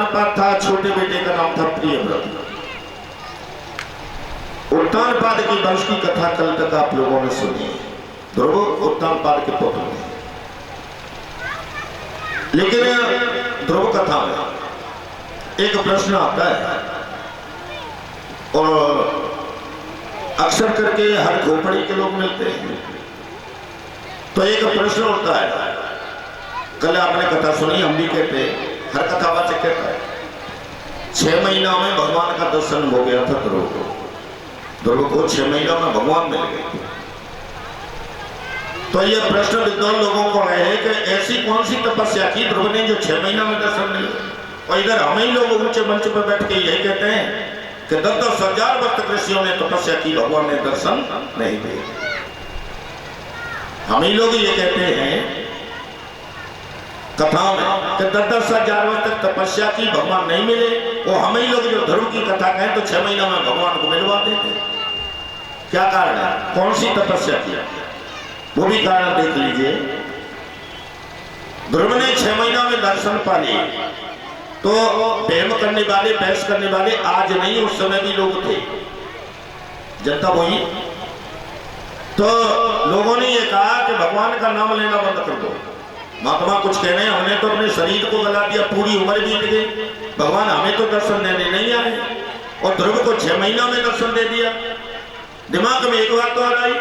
उत्तानपाद था, छोटे बेटे का नाम था प्रियव्रत। उत्तानपाद की वंश की कथा कल तक आप लोगों ने सुनी। ध्रुव उत्तानपाद के पुत्र हैं, लेकिन ध्रुव कथा में एक प्रश्न आता है और अक्सर करके हर खोपड़ी के लोग मिलते हैं। तो एक प्रश्न उठता है, कल आपने कथा सुनी, हम भी कहते हैं, हर कथावाचक कहता है 6 महीना में भगवान का दर्शन हो गया था ध्रुव को। ध्रुव को 6 महीना में भगवान मिल गए। तो ये प्रश्न विद्वान लोगों को है कि ऐसी कौन सी तपस्या की ध्रुव ने जो 6 महीना में दर्शन मिले। और इधर हम ही लोग ऊंचे मंच पर बैठ के यही कहते हैं कि 10-10 हजार वर्ष ऋषियों ने तपस्या की, भगवान ने दर्शन नहीं दिए। हम ही लोग ये कहते हैं कथाओं में कि 10-10 हजार वर्ष तक तपस्या की, भगवान नहीं मिले। वो हम ही लोग जो ध्रुव की कथा कहें तो 6 महीना में भगवान को मिलवा देते। क्या कारण है, कौन सी तपस्या किया, वो भी कारण देख लीजिए। ध्रुव ने 6 महीना में दर्शन पा लिए। तो प्रेम करने वाले, बहस करने वाले आज नहीं, उस समय भी लोग थे, जनता वही। तो लोगों ने ये कहा कि भगवान का नाम लेना बंद कर दो। महात्मा कुछ कह रहे हैं, हमने तो अपने शरीर को गला दिया, पूरी उम्र बीत गई, भगवान हमें तो दर्शन देने नहीं आए। और ध्रुव को 6 महीना में दर्शन दे दिया। दिमाग में एक बात तो आ रही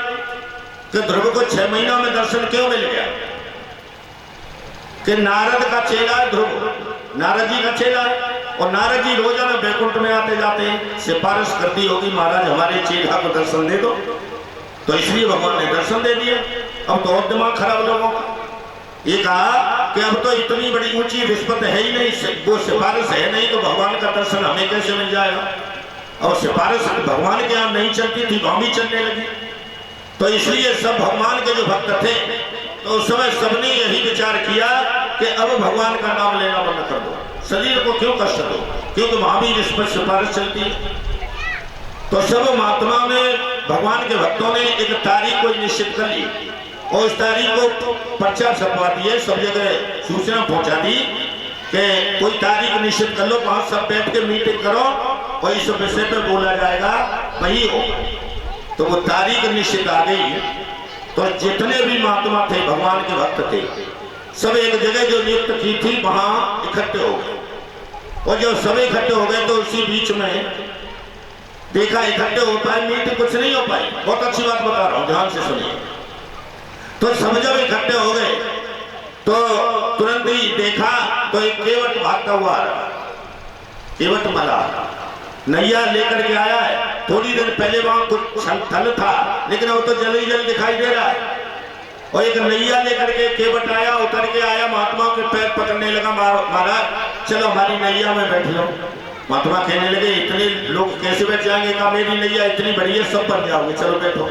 कि ध्रुव को 6 महीना में दर्शन क्यों मिल गया? कि नारद का चेला है ध्रुव, नारद जी का चेला है, और नारद जी रोजाना बैकुंठ में आते जाते हैं, सिफारिश करती होगी महाराज हमारे चेला को दर्शन दे दो, तो इसलिए भगवान ने दर्शन दे दिया। अब तो और दिमाग खराब लोगों का। ये कहा कि अब तो इतनी बड़ी ऊंची रिश्वत है ही नहीं, वो सिफारिश है नहीं, तो भगवान का दर्शन हमें कैसे मिल जाएगा? और सिफारिश भगवान के यहाँ नहीं चलती थी, वहां भी चलने लगी। तो इसलिए सब भगवान के जो भक्त थे, तो उस समय सबने यही विचार किया कि अब भगवान का नाम लेना बंद कर दो, शरीर को क्यों कष्ट दो, क्योंकि वहां भी रिश्वत सिफारिश चलती है। तो सब महात्माओं ने, भगवान के भक्तों ने एक तारीख को निश्चित कर ली और इस तारीख को पर्चा छपवा दिए, सब जगह सूचना पहुंचा दी कि कोई तारीख निश्चित कर लो, वहां सब बैठ के मीटिंग करो और इस विषय पे बोला जाएगा, वही हो। तो वो तारीख निश्चित आ गई। तो जितने भी महात्मा थे, भगवान के भक्त थे, सब एक जगह जो नियुक्त की थी वहां इकट्ठे हो गए। और जब सब इकट्ठे हो गए तो उसी बीच में देखा इकट्ठे हो पाए, मीटिंग कुछ नहीं हो पाई। बहुत अच्छी बात बता रहा हूं, ध्यान से सुनिए। तो सब जब इकट्ठे हो गए तो तुरंत ही देखा तो एक केवट भागता हुआ, केवट मला नैया लेकर के आया है। थोड़ी देर पहले वहां कुछ थल था, लेकिन वो तो जल ही जल दिखाई दे रहा है। और एक नैया लेकर के केवट आया, उतर के आया, महात्मा के पैर पकड़ने लगा, महाराज चलो हमारी नैया में बैठ लो। महात्मा कहने लगे इतने लोग कैसे बैठ जाएंगे? कहा मेरी नैया इतनी बड़ी है, सब बन जाओगे, चलो बैठो।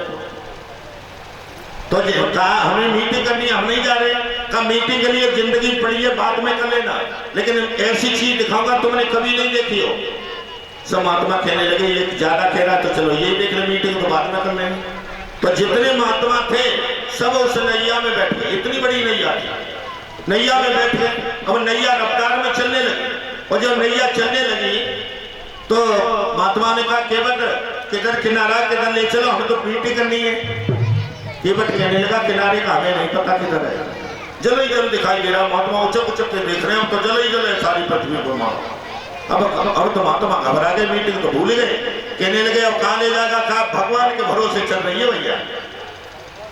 तो कहा हमें मीटिंग करनी है, हम नहीं जा रहे। कहा मीटिंग के लिए जिंदगी पड़ी है, बाद में कर लेना, लेकिन ऐसी चीज दिखाऊंगा तुमने कभी नहीं देखी हो। सब महात्मा कहने लगे ये ज्यादा कह रहा, तो चलो यही देख ले, मीटिंग तो बाद में कर लेंगे। तो जितने महात्मा थे सब उस नैया में बैठ गए, इतनी बड़ी नैया थी, नैया में बैठ गए। अब नैया रफ्तार में चलने लगी, और जब नैया चलने लगी तो महात्मा ने कहा केवट किधर किनारा, किधर ले चलो, हमें तो मीटिंग करनी है। केवट कहने लगा किनारे का हमें नहीं पता किधर है, जल ही जल दिखाई दे रहा। महात्मा उचक उचक के देख रहे हैं, तो जल ही जल है सारी पृथ्वी को। अब तो महात्मा घबरा गए, मीटिंग तो भूल गए। कहने लगे अब कहाँ ले जाएगा? कहा भगवान के भरोसे चल रही है भैया।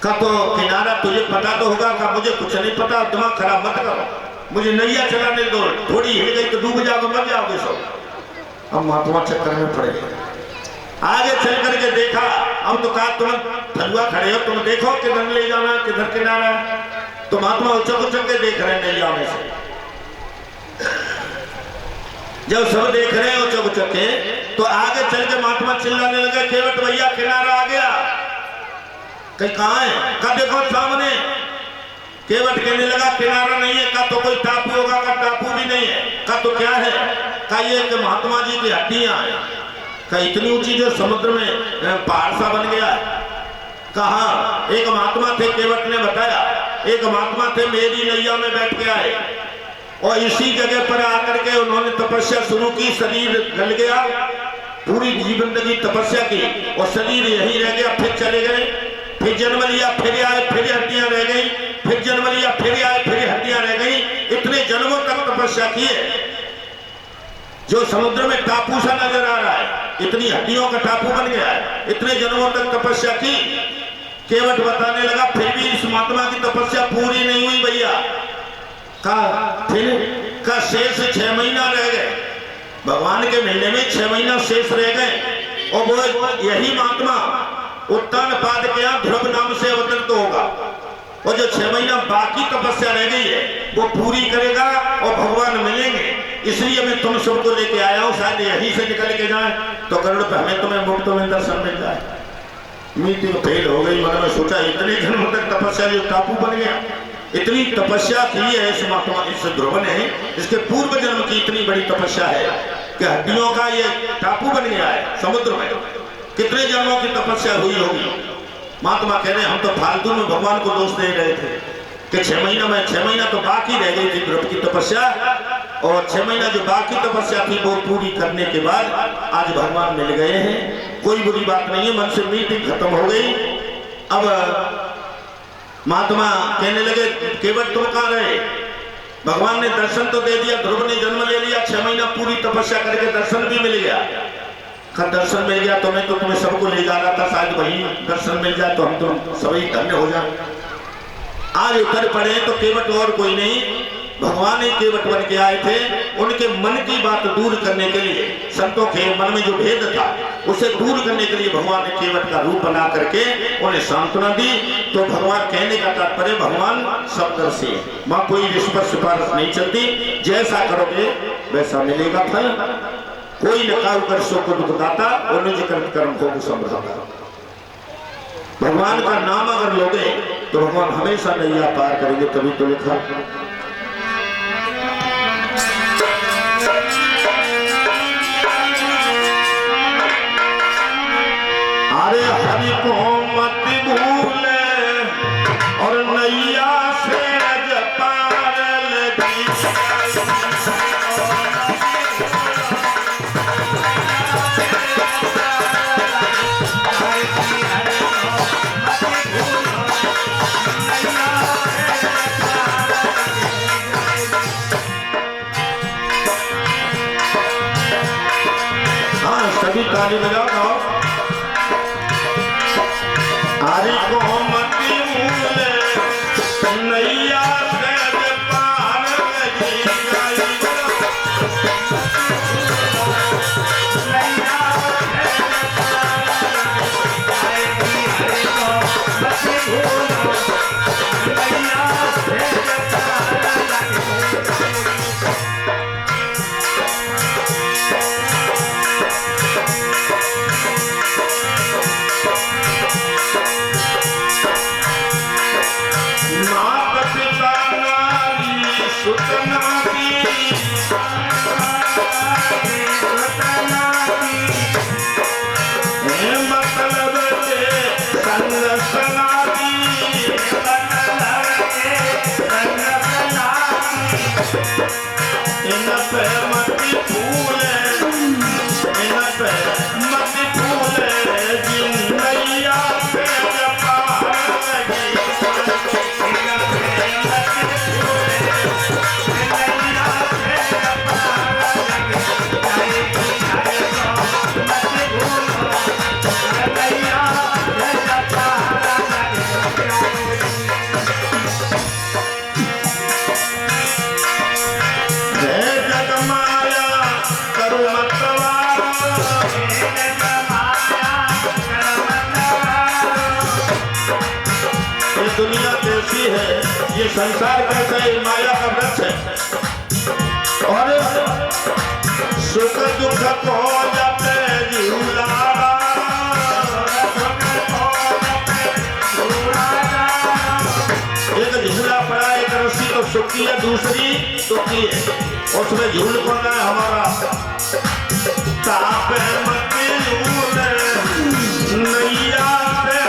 कहा तो किनारा तुझे पता तो होगा? कहा मुझे कुछ नहीं पता, दिमाग खराब मत करो, मुझे नैया चलाने दो, थोड़ी हिल गई तो डूब जाओगे, मर जाओगे सब। अब महात्मा चक्कर में पड़े, आगे चल करके देखा। अब तो कहा तुम थलुआ खड़े हो, तुम देखो किधर ले जाना, किधर किनारा। तो महात्मा उचक उचक के देख रहे हैं नैया में से। जब सब देख रहे हैं उचक उचक के, तो आगे चल के महात्मा चिल्लाने लगे केवट भैया किनारा आ गया। कहीं कहाँ है? कहा देखो सामने। केवट कहने लगा किनारा नहीं है। कहा तो कोई टापू होगा? का टापू भी नहीं है। कहा तो क्या है? कहा ये कि महात्मा जी की हड्डियां हैं। कहा इतनी ऊंची जो समुद्र में पहाड़ सा बन गया है। कहा एक महात्मा थे, केवट ने बताया, एक महात्मा थे मेरी नैया में बैठ के आए, और इसी जगह पर आकर के उन्होंने तपस्या शुरू की। शरीर गल गया, पूरी जिंदगी तपस्या की और शरीर यही रह गया। फिर चले गए, फिर जन्म लिया, फिर आए, फिर हड्डियां रह गई, फिर जन्म लिया, फिर आए, फिर हड्डियां रह गई। इतने जन्मों तक तपस्या की है। जो समुद्र में टापू सा नजर आ रहा है, इतनी हड्डियों का टापू बन गया है। इतने जन्मों तक तपस्या की। केवट बताने लगा फिर भी इस महात्मा की तपस्या पूरी नहीं हुई भैया। फिर का शेष 6 महीना रह गए। भगवान के महीने में 6 महीना शेष रह गए और वो यही महात्मा उत्तान पाद के यहाँ ध्रुव नाम से अवतरित होगा। और जो 6 महीना बाकी तपस्या रह गई है वो पूरी करेगा और भगवान मिलेंगे। इसलिए मैं तुम सबको लेके आया हूँ, शायद यहीं से निकल के जाए तो करोड़ पे हमें तुम्हें मुफ्त में दर्शन मिल जाए। मीटिंग फेल हो गई। मन में सोचा इतने दिनों तक तपस्या जो टापू बन गया। इतनी तपस्या की है इस महात्मा, इस ध्रुव ने, इसके पूर्व जन्म की इतनी बड़ी तपस्या है कि हड्डियों का ये टापू बन गया है समुद्र में। कितने जन्मों की तपस्या हुई होगी। महात्मा कह रहे हम तो फालतू में भगवान को दोष दे रहे थे कि 6 महीना में 6 महीना तो बाकी रह गई थी ध्रुव की तपस्या, और 6 महीना जो बाकी तपस्या थी वो पूरी करने के बाद आज भगवान मिल गए हैं। कोई बुरी बात नहीं है। मन से मीटिंग खत्म हो गई। अब महात्मा कहने लगे केवट तुम कहाँ रहे? भगवान ने दर्शन तो दे दिया, ध्रुव ने जन्म ले लिया, 6 महीना पूरी तपस्या करके दर्शन भी मिल गया। दर्शन मिल गया तो मैं तो तुम्हें सबको ले जा रहा था, शायद वही दर्शन मिल जाए तो हम तो सभी धन्य हो जाए। आज उतर पड़े तो केवट और कोई नहीं, भगवान ही केवट बन के आए थे। उनके मन की बात दूर करने के लिए, संतों के मन में जो भेद था उसे दूर करने के लिए भगवान ने केवट का रूप बना करके उन्हें सांत्वना दी। तो भगवान कहने का तात्पर्य भगवान सबदर्शी, वहां कोई रिश्वत सिफारिश नहीं चलती। जैसा करोगे वैसा मिलेगा फल। कोई नकाउ कर सो को दुखदाता और निज कर्म को संभ्राता। भगवान का नाम अगर लोगे तो भगवान हमेशा नैया पार करेंगे। तभी तो लिखा अरे हरि को मत भूले और नैया से पार लगी। हाँ सभी ताली बजाओ। हरि को मत भूले नैया से पार लगी गई। दुनिया कैसी है, ये संसार कैसा है, माया का वृक्ष है। और सुख दुख को जाते झूला, एक झूला पड़ा, एक रस्सी तो सुख की है, दूसरी दुख की है, उसमें झूल पड़ना है हमारा। ताप मत नैया से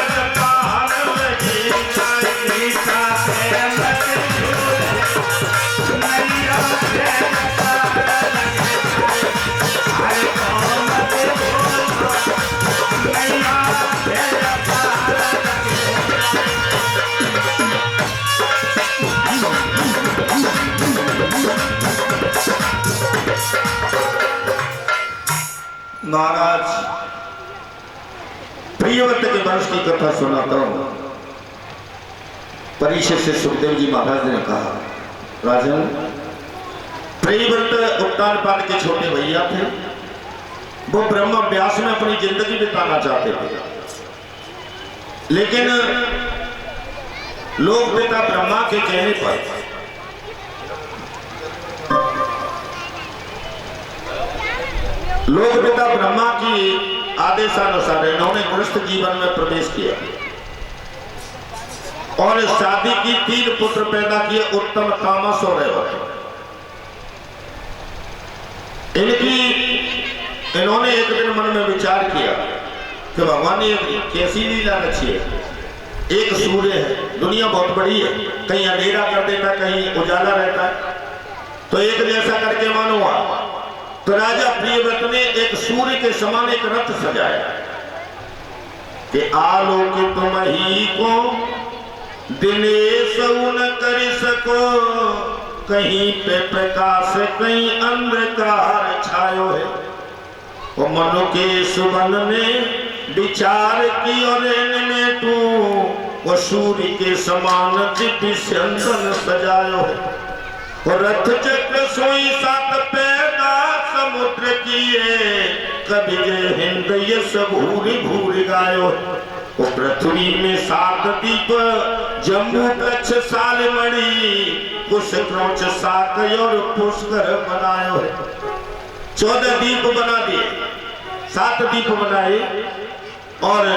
महाराज प्रियव्रत के वंश की कथा सुनाता हूं। परीक्षित से सुखदेव जी महाराज ने कहा, राजन, प्रियव्रत उत्तानपाद के छोटे भैया थे। वो ब्रह्म व्यास में अपनी जिंदगी बिताना चाहते थे, लेकिन लोक पिता ब्रह्मा के कहने पर लोक पिता ब्रह्मा की आदेशानुसार इन्होंने गृहस्थ जीवन में प्रवेश किया और शादी की 3 पुत्र पैदा किए, उत्तम, तामस और रेवत। इन्होंने एक दिन मन में विचार किया कि भगवान ने कैसी लीला रची है। एक सूर्य है, दुनिया बहुत बड़ी है, कहीं अंधेरा कर देता, कहीं उजाला रहता है, तो एक जैसा करके मानो हुआ। तो राजा प्रियव्रत ने एक सूर्य के समान एक रथ सजाया कि आलोकित तुम ही को दिनेश न कर सको, कहीं पे प्रकाश कहीं अंधकार छायो है। वो मनु के सुबन ने विचार की और इनमें तू वो सूर्य के समान दिव्य चंदन सजायो है। वो रथ चक्र सोई 7 पैदा समुद्र किए, कभी जय हिंद यश भूरि भूरि गायो। वो पृथ्वी में 7 दीप, जम्बू कच्छ सालमणि, कुश क्रौच साक और पुष्कर बनायो है। 14 दीप बना दिए, 7 दीप बनाए और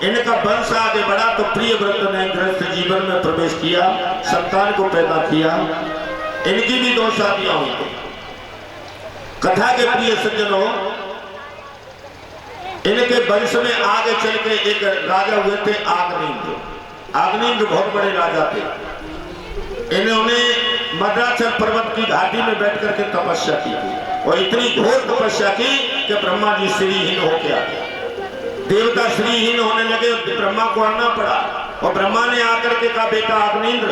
इनका वंश आगे बढ़ा। तो प्रियव्रत ने गृहस्थ जीवन में प्रवेश किया, संतान को पैदा किया। इनकी भी 2 शादियां हुई थी। कथा के प्रिय सज्जनों, इनके वंश में आगे चल के एक राजा हुए थे आग्नेय। आग्नेय बहुत बड़े राजा थे। इन्होंने मद्राचल पर्वत की घाटी में बैठ करके तपस्या की थी और इतनी घोर तपस्या की कि ब्रह्मा जी श्रीहीन होके आ गए। देवता श्रीहीन होने लगे, ब्रह्मा को आना पड़ा और ब्रह्मा ने आकर के कहा, बेटा अग्निंद्र,